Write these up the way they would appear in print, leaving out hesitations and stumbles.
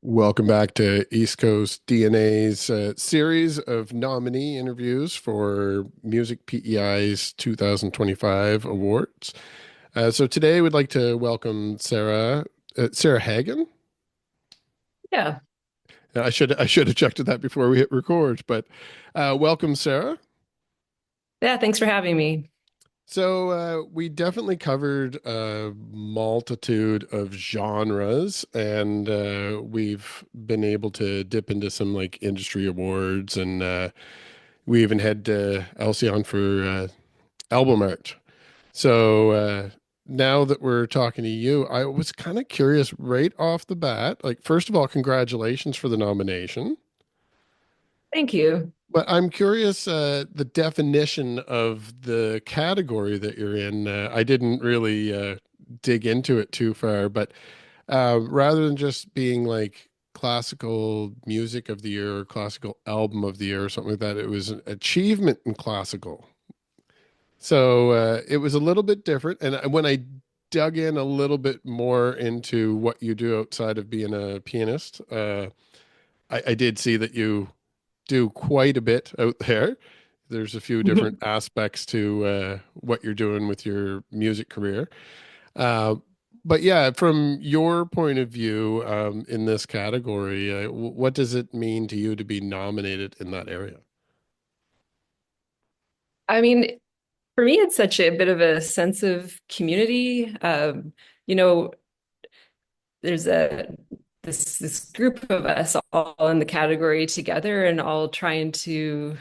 Welcome back to East Coast DNA's series of nominee interviews for Music PEI's 2025 awards. So today we'd like to welcome Sarah Hagen. Yeah. Now, I should have checked that before we hit record, but welcome, Sarah. Yeah, thanks for having me. We definitely covered a multitude of genres, and we've been able to dip into some like industry awards, and we even had Elsie on for album art. So now that we're talking to you, I was kind of curious right off the bat. Like, first of all, congratulations for the nomination. Thank you. But I'm curious, the definition of the category that you're in. I didn't really dig into it too far, but rather than just being like classical music of the year or classical album of the year or something like that, it was an achievement in classical. So it was a little bit different. And when I dug in a little bit more into what you do outside of being a pianist, I did see that you do quite a bit out there. There's a few different aspects to what you're doing with your music career. Uh, but yeah, from your point of view in this category, what does it mean to you to be nominated in that area? I mean, for me, it's such a bit of a sense of community. You know, there's a this group of us all in the category together and all trying to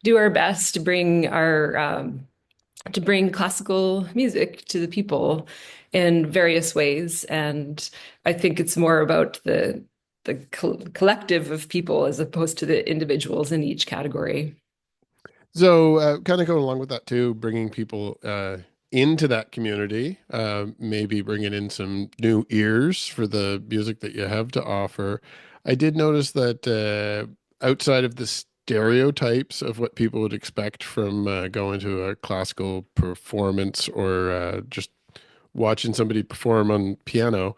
do our best to bring our to bring classical music to the people in various ways. And I think it's more about the collective of people as opposed to the individuals in each category. So, kind of going along with that too, bringing people into that community, maybe bringing in some new ears for the music that you have to offer. I did notice that outside of the stereotypes of what people would expect from going to a classical performance or just watching somebody perform on piano,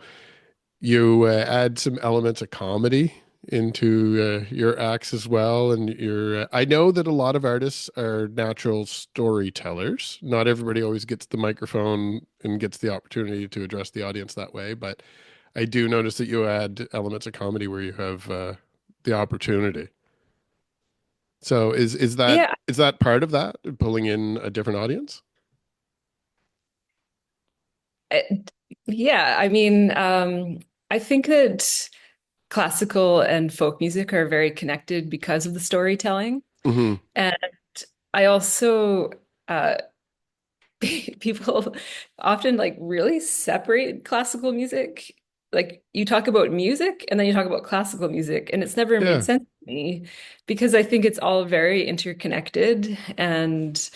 you add some elements of comedy into your acts as well. And I know that a lot of artists are natural storytellers. Not everybody always gets the microphone and gets the opportunity to address the audience that way, but I do notice that you add elements of comedy where you have the opportunity. So Yeah, is that part of that, pulling in a different audience? I- yeah. I think that classical and folk music are very connected because of the storytelling. Hmm. And I also, uh, people often like really separate classical music. Like you talk about music and then you talk about classical music, and it's never made Yeah. sense to me because I think it's all very interconnected. And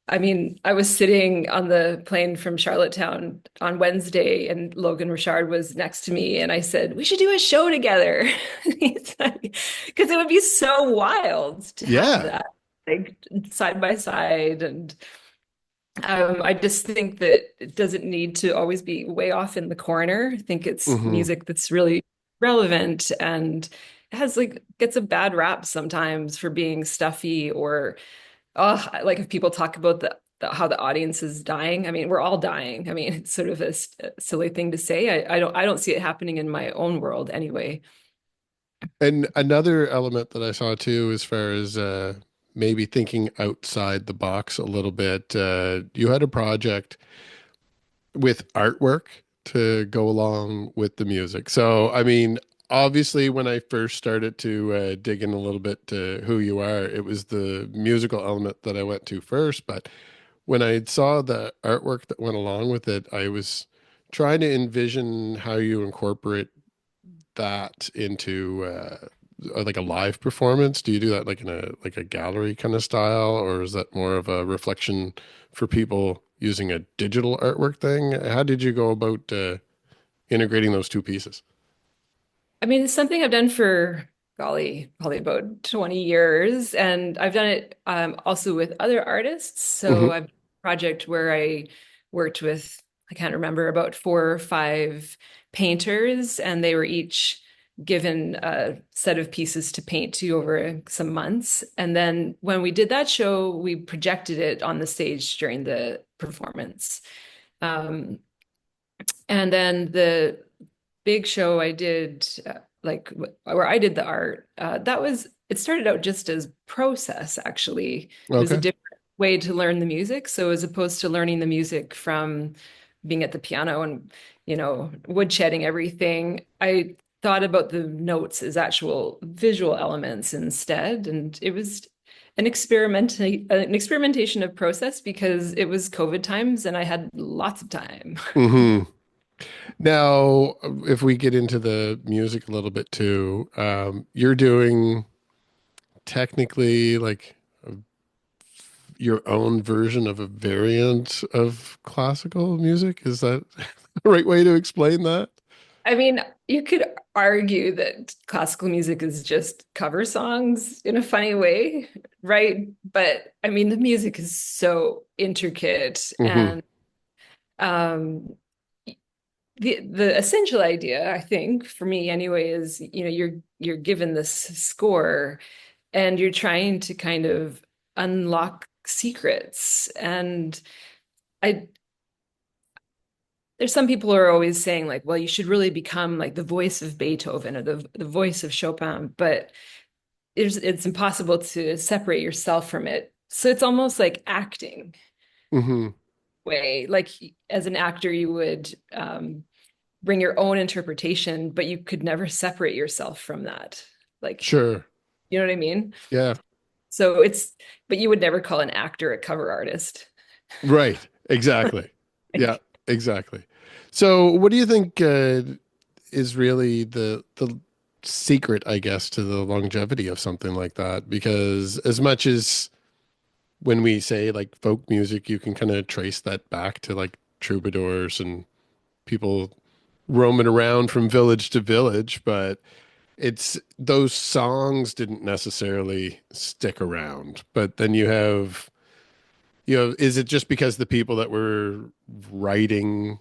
I mean, I was sitting on the plane from Charlottetown on Wednesday, and Logan Richard was next to me, and I said, "We should do a show together." Because it would be so wild to have Yeah. that like side by side. And I just think that it doesn't need to always be way off in the corner. I think it's Hmm. music that's really relevant and has like gets a bad rap sometimes for being stuffy or oh, like if people talk about how the audience is dying. I mean, we're all dying. I mean, it's sort of a silly thing to say. I don't see it happening in my own world anyway. And another element that I saw too, as far as maybe thinking outside the box a little bit, you had a project with artwork to go along with the music. So, I mean, obviously, when I first started to dig in a little bit to who you are, it was the musical element that I went to first. But when I saw the artwork that went along with it, I was trying to envision how you incorporate that into like a live performance? Do you do that like in a gallery kind of style, or is that more of a reflection for people using a digital artwork thing? How did you go about integrating those two pieces? I mean, it's something I've done for golly, probably about 20 years, and I've done it also with other artists. Hmm. So I've a project where I worked with, I can't remember, about 4 or 5 painters, and they were each given a set of pieces to paint to over some months. And then when we did that show, we projected it on the stage during the performance. Um, and then the big show I did, like where I did the art, it started out just as process, actually. It was a Okay. different way to learn the music. So as opposed to learning the music from being at the piano and, woodshedding everything, I thought about the notes as actual visual elements instead. And it was an experimentation of process because it was COVID times and I had lots of time. Hmm. Now, if we get into the music a little bit too, you're doing technically like your own version of a variant of classical music. Is that the right way to explain that? I mean, you could argue that classical music is just cover songs in a funny way, right? But I mean, the music is so intricate, Hmm. and um, the essential idea, I think, for me anyway, is you're given this score, and you're trying to kind of unlock secrets. And I there's some people who are always saying like, well, you should really become like the voice of Beethoven or the voice of Chopin, but it's impossible to separate yourself from it. So it's almost like acting Hmm. way. Like as an actor, you would bring your own interpretation, but you could never separate yourself from that. Like, Sure. you know what I mean? Yeah. So but you would never call an actor a cover artist. Right. Exactly. Yeah, Like, exactly. So, what do you think is really the secret, I guess, to the longevity of something like that? Because as much as when we say like folk music, you can kind of trace that back to like troubadours and people roaming around from village to village, but it's those songs didn't necessarily stick around. But then is it just because the people that were writing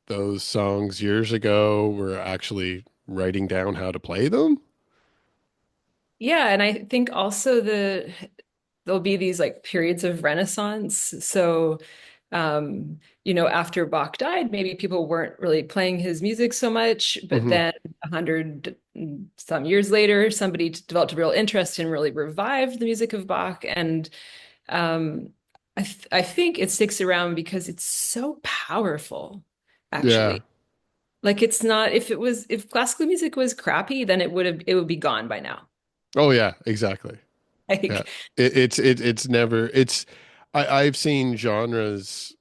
those songs years ago were actually writing down how to play them? yeah, and I think also there'll be these like periods of Renaissance. So, after Bach died, maybe people weren't really playing his music so much, but Hmm. then 100 some years later, somebody developed a real interest and really revived the music of Bach. And um, I think it sticks around because it's so powerful, Yeah. actually. Like it's not if classical music was crappy, then it would be gone by now. Oh yeah, exactly. Yeah. Like It's never I've seen genres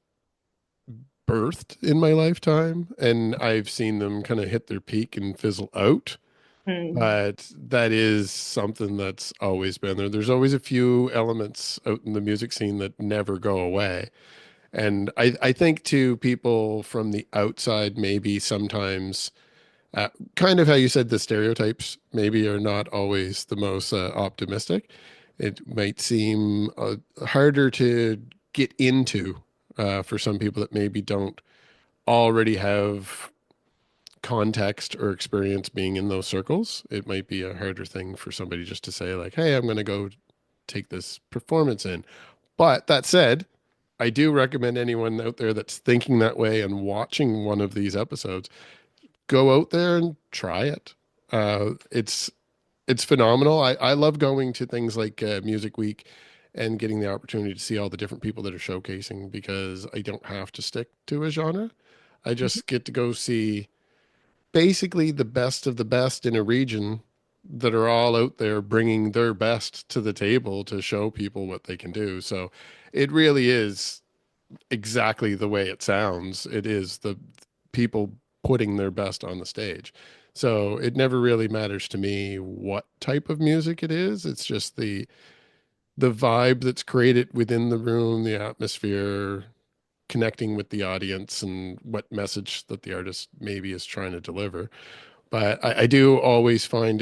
birthed in my lifetime and I've seen them kind of hit their peak and fizzle out. hmm. But that is something that's always been there. There's always a few elements out in the music scene that never go away. And I think to people from the outside, maybe sometimes, kind of how you said the stereotypes maybe are not always the most optimistic. It might seem harder to get into for some people that maybe don't already have context or experience being in those circles. It might be a harder thing for somebody just to say, like, hey, I'm going to go take this performance in. But that said, I do recommend anyone out there that's thinking that way and watching one of these episodes, go out there and try it. It's phenomenal. I love going to things like Music Week and getting the opportunity to see all the different people that are showcasing because I don't have to stick to a genre. I just get to go see basically the best of the best in a region that are all out there bringing their best to the table to show people what they can do. So it really is exactly the way it sounds. It is the people putting their best on the stage. So it never really matters to me what type of music it is. It's just the vibe that's created within the room, the atmosphere, connecting with the audience and what message that the artist maybe is trying to deliver. But I do always find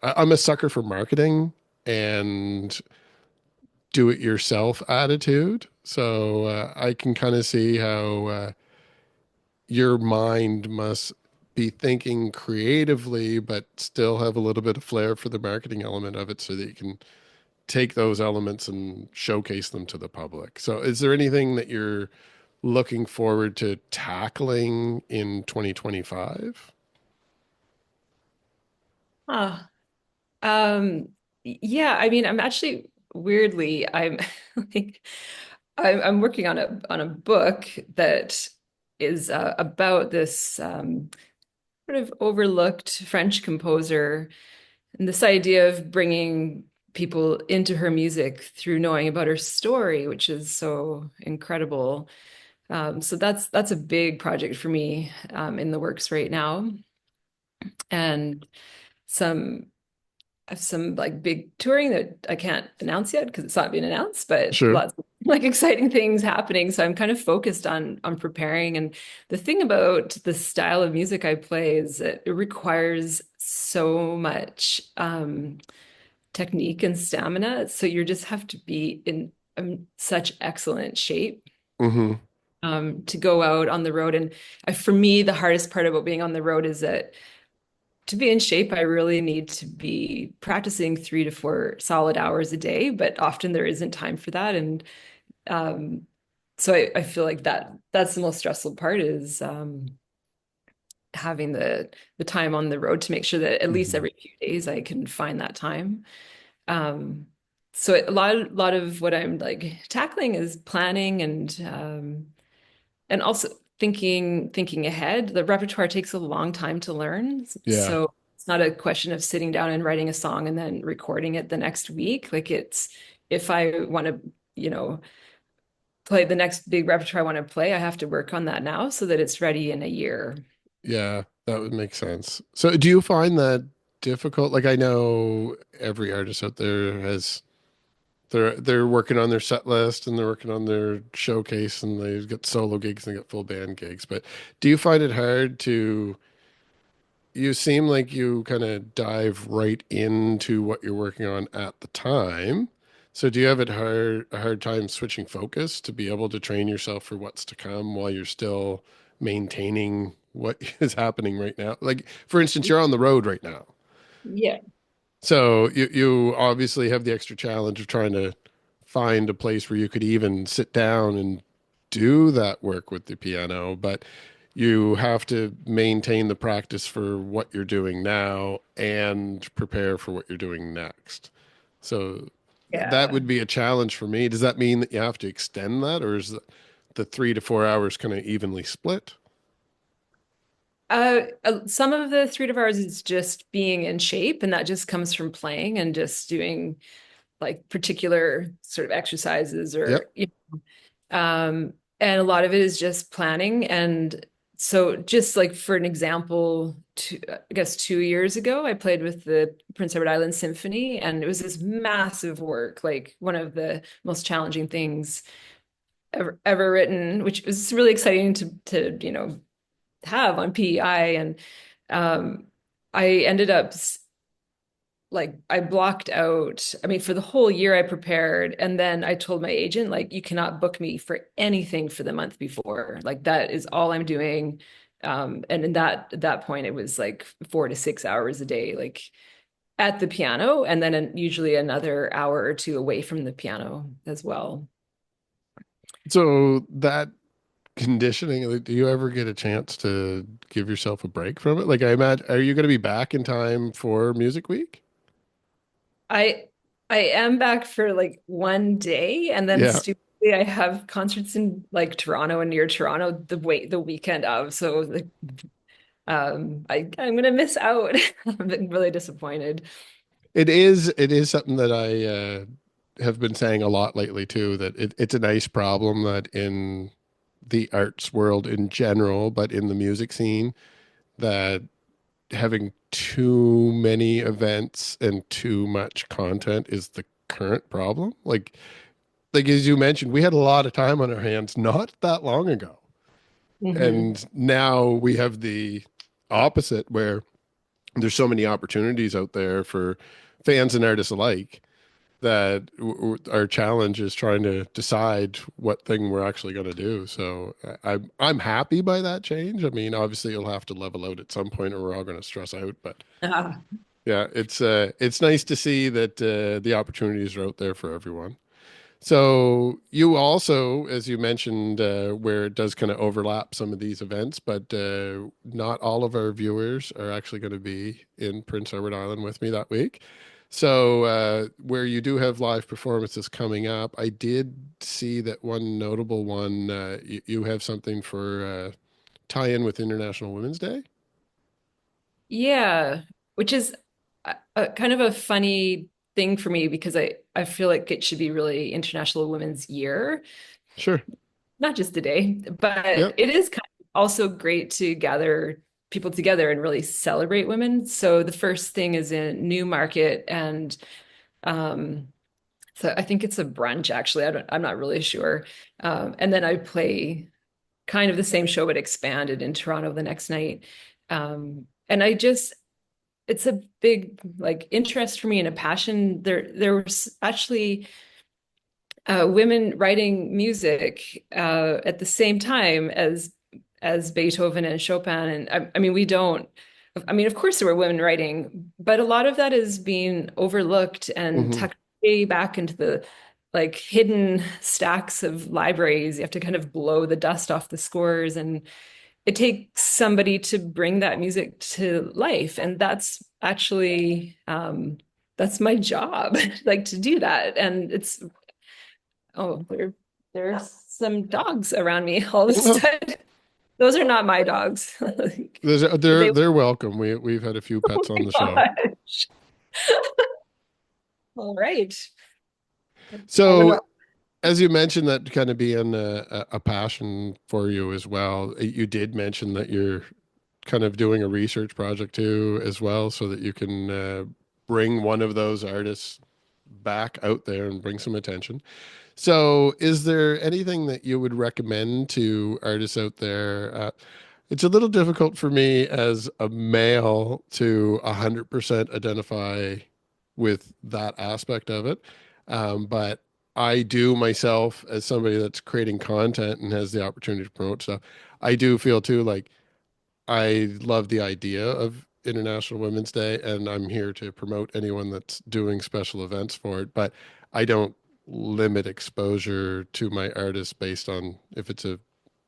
I'm a sucker for marketing and do it yourself attitude. So I can kind of see how your mind must be thinking creatively, but still have a little bit of flair for the marketing element of it so that you can take those elements and showcase them to the public. So is there anything that you're looking forward to tackling in 2025? Huh. Um, yeah, I mean, I'm actually weirdly, I'm like, I'm working on a book that is about this sort of overlooked French composer, and this idea of bringing people into her music through knowing about her story, which is so incredible. So that's a big project for me in the works right now, and some some like big touring that I can't announce yet because it's not been announced, but Sure. lots of like exciting things happening. So I'm kind of focused on preparing. And the thing about the style of music I play is that it requires so much technique and stamina. So you just have to be in such excellent shape Hmm. to go out on the road. And for me, the hardest part about being on the road is that to be in shape, I really need to be practicing 3 to 4 solid hours a day, but often there isn't time for that. And um, so I feel like that's the most stressful part is having the time on the road to make sure that at least Hmm. every few days I can find that time. Um, so a lot of what I'm like tackling is planning and also thinking ahead. The repertoire takes a long time to learn, Yeah. so it's not a question of sitting down and writing a song and then recording it the next week. Like it's if I want to, you know, play the next big repertoire I want to play, I have to work on that now so that it's ready in a year. Yeah, that would make sense. So do you find that difficult? Like I know every artist out there has they're working on their set list and they're working on their showcase and they've got solo gigs and they got full band gigs. But do you find it hard to you seem like you kind of dive right into what you're working on at the time. So do you have a hard time switching focus to be able to train yourself for what's to come while you're still maintaining what is happening right now? Like for instance, you're on the road right now. Yeah. So you obviously have the extra challenge of trying to find a place where you could even sit down and do that work with the piano, but you have to maintain the practice for what you're doing now and prepare for what you're doing next. So that Yeah. would be a challenge for me. Does that mean that you have to extend that, or is the 3 to 4 hours kind of evenly split? Some of the 3 to 4 hours is just being in shape, and that just comes from playing and just doing like particular sort of exercises Yep. or and a lot of it is just planning. And so just like for an example, I guess 2 years ago, I played with the Prince Edward Island Symphony, and it was this massive work, like one of the most challenging things ever written, which was really exciting to have on PEI. And um, I ended up like I blocked out, I mean, for the whole year I prepared, and then I told my agent, like, you cannot book me for anything for the month before. Like that is all I'm doing. And in that at that point, it was like 4 to 6 hours a day, like at the piano, and then usually another hour or two away from the piano as well. So that conditioning, like, do you ever get a chance to give yourself a break from it? Like I imagine, are you going to be back in time for Music Week? I I am back for like one day, and then Yeah. stupidly I have concerts in like Toronto and near Toronto the weekend of. So like I'm gonna miss out. I'm really disappointed. It is something that I have been saying a lot lately too, that it's a nice problem that in the arts world in general, but in the music scene, that having too many events and too much content is the current problem. Like as you mentioned, we had a lot of time on our hands not that long ago. Hmm. And now we have the opposite where there's so many opportunities out there for fans and artists alike that our challenge is trying to decide what thing we're actually going to do. So I'm happy by that change. I mean, obviously it'll have to level out at some point or we're all going to stress out, but Ah, yeah, it's nice to see that the opportunities are out there for everyone. So you also, as you mentioned, where it does kind of overlap some of these events, but not all of our viewers are actually going to be in Prince Edward Island with me that week. So where you do have live performances coming up, I did see that one notable one, you have something for tie-in with International Women's Day. yeah, which is a kind of a funny thing for me because I feel like it should be really International Women's Year, Sure. not just a day, but Yep. it is kind of also great to gather people together and really celebrate women. So the first thing is in Newmarket, and um, so I think it's a brunch actually. I'm not really sure. And then I play kind of the same show but expanded in Toronto the next night. And it's a big like interest for me and a passion. There was actually women writing music at the same time as Beethoven and Chopin. And I mean, we don't. I mean, of course, there were women writing, but a lot of that is being overlooked and Hmm. tucked way back into the like hidden stacks of libraries. You have to kind of blow the dust off the scores, and it takes somebody to bring that music to life, and that's my job, like to do that. And it's oh, there's some dogs around me all of a sudden. Those are not my dogs. Like, They're they, they're welcome. We've had a few oh pets on my the show. gosh. All right. I don't So know. as you mentioned, that kind of being a passion for you as well, you did mention that you're kind of doing a research project too, as well, so that you can bring one of those artists back out there and bring some attention. So, is there anything that you would recommend to artists out there? It's a little difficult for me as a male to 100% identify with that aspect of it. But I do myself, as somebody that's creating content and has the opportunity to promote stuff, I do feel too like I love the idea of International Women's Day, and I'm here to promote anyone that's doing special events for it. But I don't limit exposure to my artists based on if it's a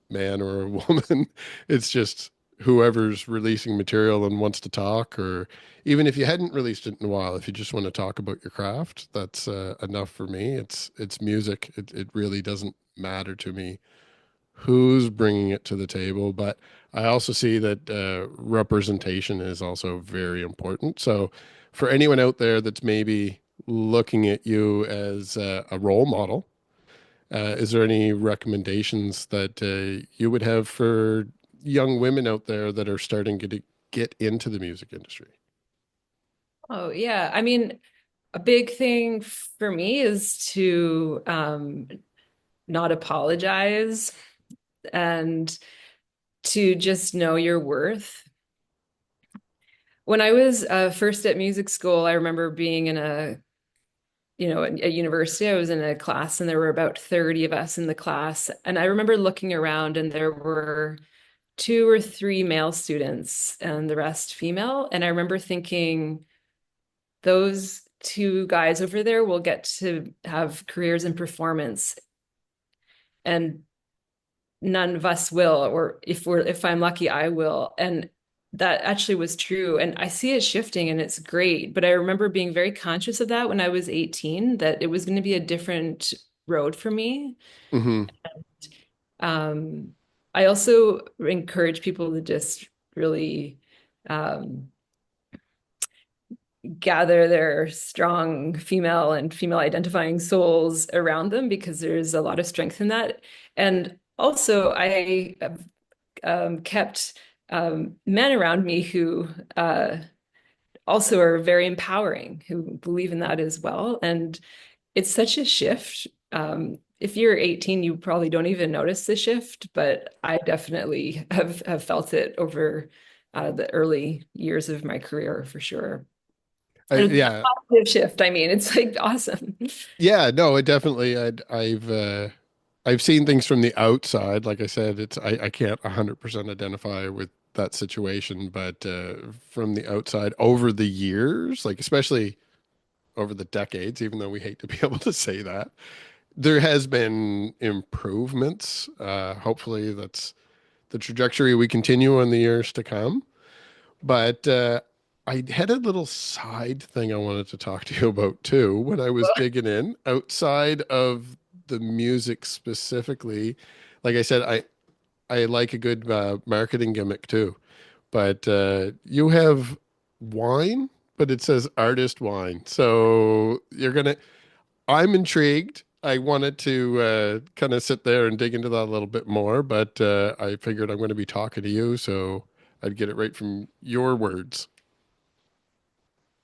man or a woman. It's just whoever's releasing material and wants to talk, or even if you hadn't released it in a while, if you just want to talk about your craft, that's enough for me. It's music. It really doesn't matter to me who's bringing it to the table. But I also see that representation is also very important. So for anyone out there that's maybe looking at you as a role model, is there any recommendations that you would have for young women out there that are starting to get into the music industry? Oh, yeah. I mean, a big thing for me is to not apologize and to just know your worth. When I was first at music school, I remember being in at university, I was in a class and there were about 30 of us in the class. And I remember looking around and there were two or three male students and the rest female. And I remember thinking, those two guys over there will get to have careers in performance and none of us will, or if I'm lucky, I will. And that actually was true. And I see it shifting and it's great. But I remember being very conscious of that when I was 18, that it was going to be a different road for me. Hmm. Um, I also encourage people to just really um, gather their strong female and female identifying souls around them because there's a lot of strength in that. And also, I have kept men around me who also are very empowering, who believe in that as well. And it's such a shift. If you're 18, you probably don't even notice the shift, but I definitely have felt it over the early years of my career for sure. I, And it's a yeah, positive shift. I mean, it's like awesome. yeah, no, it definitely. I've seen things from the outside. Like I said, I can't 100% identify with that situation, but from the outside over the years, like especially over the decades, even though we hate to be able to say that, there has been improvements. Hopefully, that's the trajectory we continue in the years to come. But I had a little side thing I wanted to talk to you about too when I was digging in outside of the music specifically. Like I said, I like a good marketing gimmick too. But you have wine, but it says artist wine. So I'm intrigued. I wanted to kind of sit there and dig into that a little bit more, but I figured I'm going to be talking to you, so I'd get it right from your words.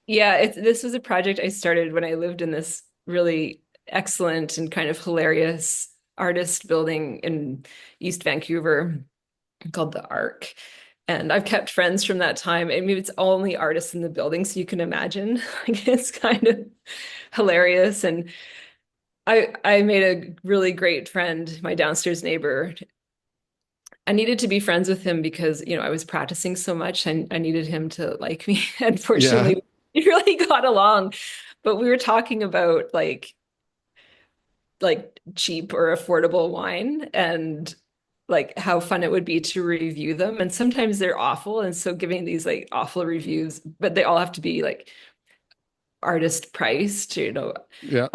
Yeah, this was a project I started when I lived in this really excellent and kind of hilarious artist building in East Vancouver called the Arc. And I've kept friends from that time. I mean, it's only artists in the building, so you can imagine. Like it's kind of hilarious. And I made a really great friend, my downstairs neighbor. I needed to be friends with him because, I was practicing so much and I needed him to like me. Yeah, Unfortunately, we really got along. But we were talking about like cheap or affordable wine and like how fun it would be to review them. And sometimes they're awful. And so giving these like awful reviews, but they all have to be like artist priced, yeah,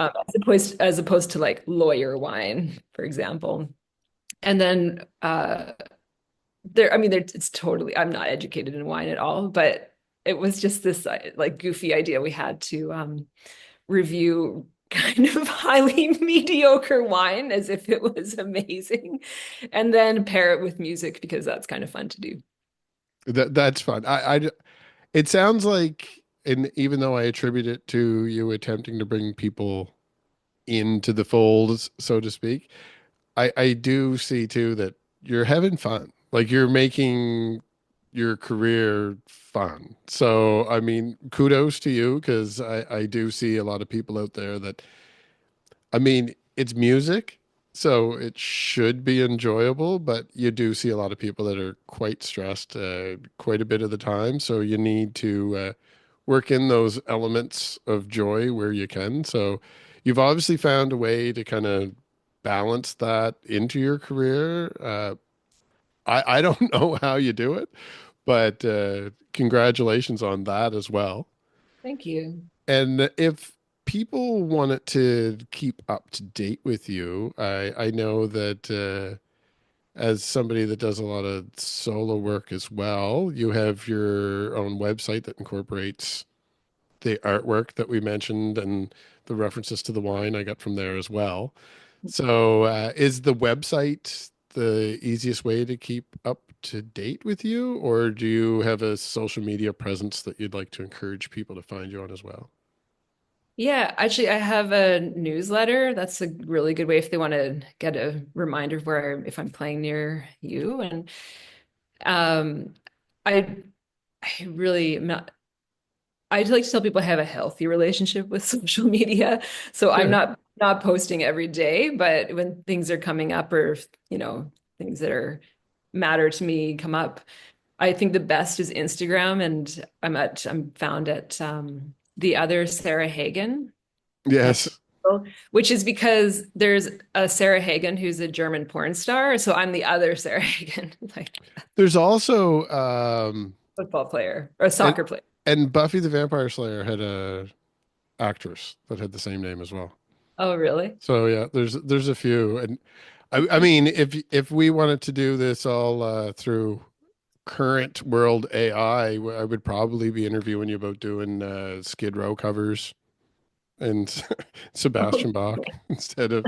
as opposed to like lawyer wine, for example. And then it's totally, I'm not educated in wine at all, but it was just this like goofy idea we had to review kind of highly mediocre wine as if it was amazing, and then pair it with music because that's kind of fun to do. that's fun. It sounds like, and even though I attribute it to you attempting to bring people into the fold, so to speak, I do see too that you're having fun. Like you're making your career fun. So, I mean, kudos to you because I do see a lot of people out there that, I mean, it's music, so it should be enjoyable, but you do see a lot of people that are quite stressed quite a bit of the time. So you need to work in those elements of joy where you can. So you've obviously found a way to kind of balance that into your career. I don't know how you do it, but congratulations on that as well. Thank you. And if people wanted to keep up to date with you, I know that as somebody that does a lot of solo work as well, you have your own website that incorporates the artwork that we mentioned and the references to the wine I got from there as well. So, is the website the easiest way to keep up to date with you, or do you have a social media presence that you'd like to encourage people to find you on as well? Yeah, actually, I have a newsletter. That's a really good way if they want to get a reminder of if I'm playing near you. And um, I, I really am not. I like to tell people I have a healthy relationship with social media. So I'm Sure. not posting every day, but when things are coming up or, things that are matter to me come up, I think the best is Instagram, and I'm found at the other Sarah Hagen. That's Yes. which is because there's a Sarah Hagen who's a German porn star, so I'm the other Sarah Hagen, like There's also football player or and soccer player. and Buffy the Vampire Slayer had a actress that had the same name as well. Oh, really? So yeah, there's a few, and I mean, if we wanted to do this all through current world AI, I would probably be interviewing you about doing Skid Row covers and Sebastian Bach instead of.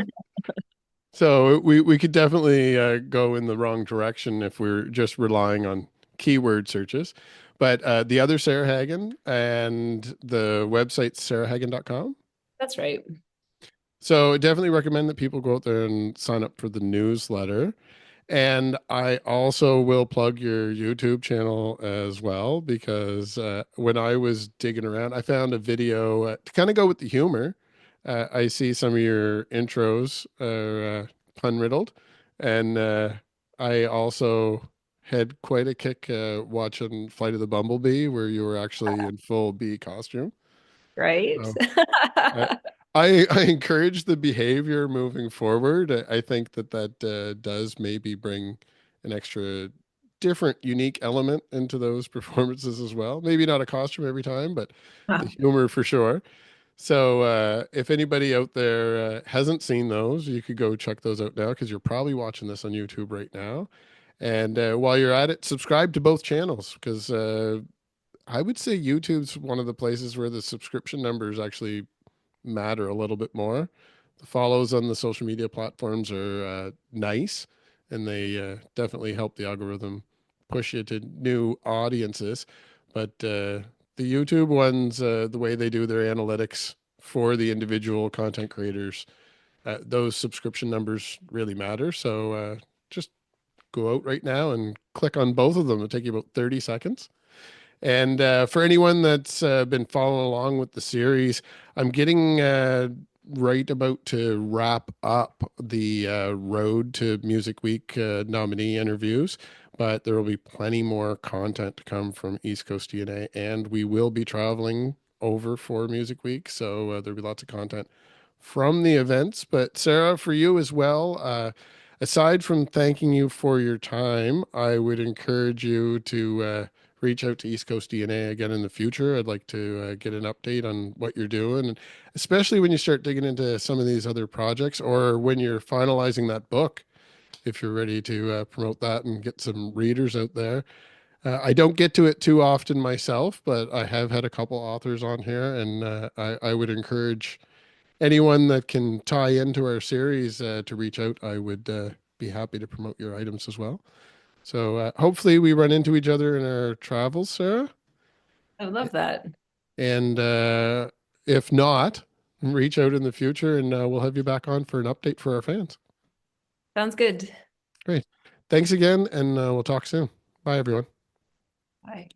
So we could definitely go in the wrong direction if we're just relying on keyword searches. But the other Sarah Hagen and the website sarahhagen.com. That's right. So definitely recommend that people go out there and sign up for the newsletter. And I also will plug your YouTube channel as well because when I was digging around, I found a video to kind of go with the humor. I see some of your intros are pun riddled, and I also had quite a kick watching Flight of the Bumblebee, where you were actually in full bee costume. Right? So I, I encourage the behavior moving forward. I think that does maybe bring an extra different, unique element into those performances as well. Maybe not a costume every time, but the humor for sure. So if anybody out there hasn't seen those, you could go check those out now because you're probably watching this on YouTube right now. And while you're at it, subscribe to both channels because I would say YouTube's one of the places where the subscription numbers actually matter a little bit more. The follows on the social media platforms are nice, and they definitely help the algorithm push you to new audiences. But the YouTube ones, the way they do their analytics for the individual content creators, those subscription numbers really matter. So just go out right now and click on both of them. It'll take you about 30 seconds. And for anyone that's been following along with the series, I'm getting right about to wrap up the Road to Music Week nominee interviews, but there will be plenty more content to come from East Coast DNA, and we will be traveling over for Music Week, so there'll be lots of content from the events. But Sarah, for you as well, aside from thanking you for your time, I would encourage you to reach out to East Coast DNA again in the future. I'd like to get an update on what you're doing, and especially when you start digging into some of these other projects or when you're finalizing that book, if you're ready to promote that and get some readers out there. I don't get to it too often myself, but I have had a couple authors on here, and I would encourage anyone that can tie into our series to reach out. I would be happy to promote your items as well. So hopefully we run into each other in our travels, Sarah. I love that. And if not, reach out in the future and we'll have you back on for an update for our fans. Sounds good. Great. Thanks again, and we'll talk soon. Bye, everyone. Bye.